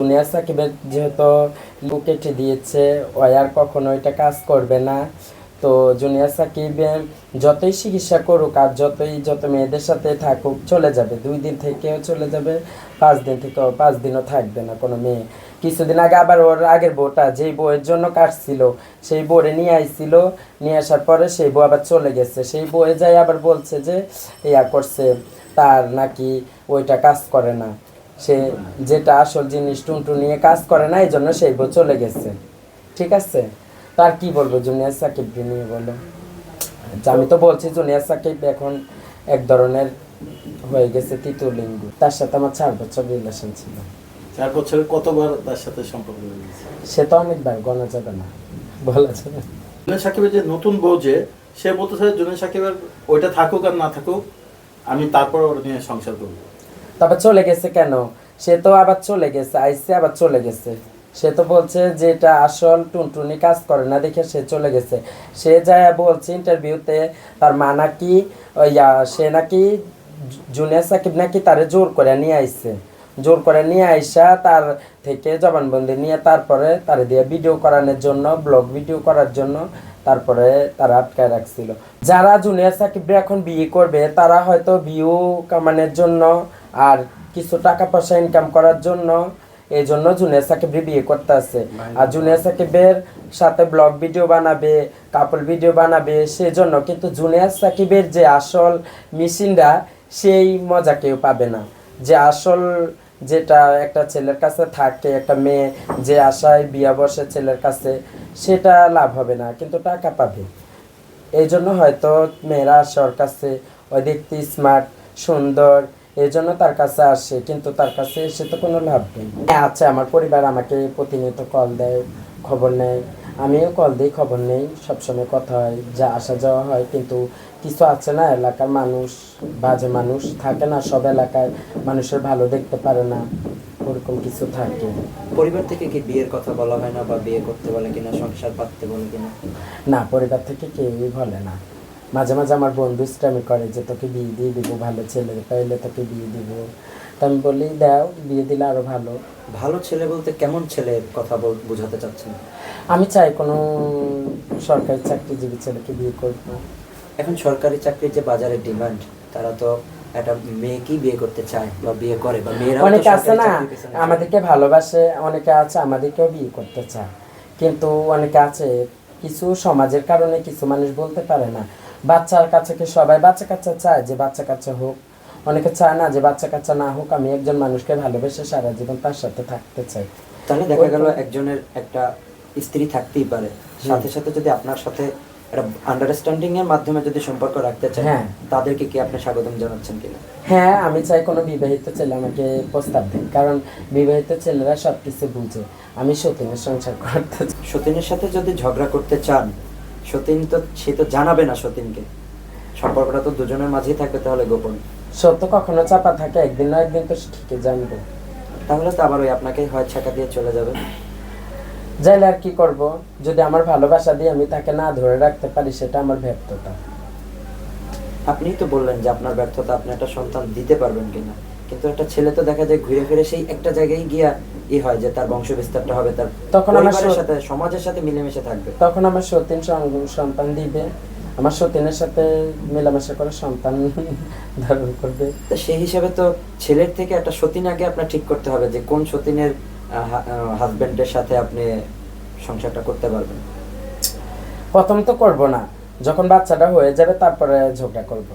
Junior সাকিবের যেহেতু কেটে দিয়েছে, ও আর কখনো এটা কাজ করবে না। তো জুনিয়র সাকিবের যতই চিকিৎসা করুক আর যত মেয়েদের সাথে থাকুক, চলে যাবে। 2 দিন থেকেও চলে যাবে, 5 দিন থেকেও, 5 দিনও থাকবে না কোনো মেয়ে। কিছুদিন আগে আবার ওর আগের বউটা, যেই বউয়ের জন্য কাটছিল, সেই বউরে নিয়ে আইছিল। নিয়ে আসার পরে সেই বউ আবার চলে গেছে। সেই বউয়ে যাই আবার বলছে যে ইয়া করছে, তার নাকি ওইটা কাজ করে না। সে যেটা আসল জিনিস টুনটু নিয়ে কাজ করে না, এই জন্য সেই বউ চলে গেছে। ঠিক আছে, তার কি বলবো জুনিয়র সাকিবকে নিয়ে বলো। আমি তো বলছি জুনিয়র সাকিব এখন এক ধরনের হয়ে গেছে তৃতীয়লিঙ্গ। তার সাথে আমার 4 বছর রিলেশন ছিল। 4 বছরে কতবার তার সাথে সম্পর্ক হয়েছে? সে তো অনেকবার, গোনা যাবে না, বলা যাবে না। জুনিয়র সাকিবের যে নতুন বউ, যে সে বলতেছে জুনিয়র সাকিবের ওইটা থাকুক আর না থাকুক, আমি তারপর ওর নিয়ে সংসার করবো। তবে চলে গেছে কেন? সে তো আবার চলে গেছে, আইসে আবার চলে গেছে। সে তো বলছে যে এটা আসল টুনটুনি কাজ করে না দেখে সে চলে গেছে। সে যায় বলছে ইন্টারভিউতে, তার মা নাকি সে নাকি জুনিয়র সাকিব নাকি তারে জোর করে নিয়ে আইছে। জোর করে নিয়ে আইসা তার থেকে জবানবন্দি নিয়ে তারপরে তারে দিয়ে ভিডিও করানোর জন্য, ব্লগ ভিডিও করার জন্য তারপরে তারা আটকায় রাখছিল। যারা জুনিয়র সাকিবরা এখন বিয়ে করবে, তারা হয়তো ভিউ কামানোর জন্য আর কিছু টাকা পয়সা ইনকাম করার জন্য, এই জন্য জুনিয়র সাকিবরে বিয়ে করতে আছে। আর জুনিয়র সাকিবের সাথে ব্লগ ভিডিও বানাবে, কাপল ভিডিও বানাবে, সেজন্য। কিন্তু জুনিয়র সাকিবের যে আসল মেশিনটা, সেই মজা কেউ পাবে না। যে আসল যেটা একটা ছেলের কাছে থাকে, একটা মেয়ে যে আশায় বিয়া বসে ছেলের কাছে, সেটা লাভ হবে না, কিন্তু টাকা পাবে। এই জন্য হয়তো মেয়েরা আসে ওর কাছে, ওই দেখতে স্মার্ট, সুন্দর, এই জন্য তার কাছে আসে। কিন্তু তার কাছে এসে তো কোনো লাভ নেই। আচ্ছা, আমার পরিবার আমাকে প্রতিনিয়ত কল দেয়, খবর নেয়, আমিও কল দিই, খবর নেই, সবসময় কথা হয়, যা আসা যাওয়া হয়। কিন্তু কিছু আছে না, এলাকার মানুষ বাজে মানুষ থাকে না, সব এলাকায় মানুষের ভালো দেখতে পারে না, ওরকম কিছু থাকে। পরিবার থেকে কি বিয়ের কথা বলা হয় না, বা বিয়ে করতে বলে কিনা, সংসার পাততে বলে কিনা? না, পরিবার থেকে কেউই বলে না। মাঝে মাঝে আমার বন্ধু স্ট্যামি করে যে তোকে বিয়ে দিয়ে দিব, ভালো ছেলে পাইলে তোকে বিয়ে দিব। তো আমি বলি দাও, বিয়ে দিলে আরো ভালো। ভালো ছেলে বলতে কেমন ছেলের কথা বোঝাতে চাচ্ছেন? আমি চাই কোনো সরকারি চাকরিজীবী ছেলেকে বিয়ে করব। এখন সরকারি চাকরির যে বাজারে ডিমান্ড, তারা তো একটা মেয়েকেই বিয়ে করতে চায় বা বিয়ে করে, বা মেয়েরা অনেকে আছে না আমাদেরকে ভালোবাসে, অনেকে আছে আমাদেরকেও বিয়ে করতে চায়। কিন্তু অনেকে আছে কিছু সমাজের কারণে কিছু মানুষ বলতে পারে না। বাচ্চার কাছে কি সবাই বাচ্চা কাচ্চা চায় যে বাচ্চা কাচ্চা হোক? অনেকে চায় না যে বাচ্চা কাচ্চা না হোক, আমি একজন মানুষকে ভালোবেসে সারা জীবন তার সাথে থাকতে চাই। তাহলে দেখা গেল একজনের একটা স্ত্রী থাকতেই পারে, সাথে সাথে যদি আপনার সাথে একটা আন্ডারস্ট্যান্ডিং এর মাধ্যমে যদি সম্পর্ক রাখতে চান, তাদেরকে কি আপনি স্বাগতম জানাচ্ছেন কিনা? হ্যাঁ, আমি চাই কোনো বিবাহিত ছেলে আমাকে প্রস্তাব দেয়, কারণ বিবাহিত ছেলেরা সবকিছু বুঝে। আমি সতীনের সংসার করতে চাই। সতীনের সাথে যদি ঝগড়া করতে চান, সতীন তো সে তো জানাবে না সতীনকে, সম্পর্কটা তো দুজনের মাঝেই থাকবে, তাহলে গোপন। সত্য কখনো চাপা থাকে, একদিন না একদিন তো ঠিকই জানবো। তাহলে তো আবার ওই আপনাকে হয় ছাকা দিয়ে চলে যাবে। যাইলে আর কি করব? যদি আমার ভালোবাসা দিয়ে আমি তাকে না ধরে রাখতে পারি, সেটা আমার ব্যর্থতা। আপনিই তো বললেন যে আপনার ব্যর্থতা, আপনি একটা সন্তান দিতে পারবেন কিনা। কিন্তু একটা ছেলে তো দেখা যায় ঘুরে ফিরে সেই একটা জায়গায় গিয়া হয় যে তার বংশ বিস্তারটা হবে, তার তখন আমার সাথে সমাজের সাথে মিলেমিশে থাকবে। তখন আমার সতীন সন্তান দিবে, আমার সতীনের সাথে মেলামেশা করে সন্তান ধারণ করবে। তো সেই হিসাবে তো ছেলের থেকে একটা সতীন আগে আপনার ঠিক করতে হবে যে কোন সতীনের হাজবেন্ডের সাথে আপনি সংসারটা করতে পারবেন। প্রথম তো করব না, যখন বাচ্চাটা হয়ে যাবে তারপরে ঝগড়া করব।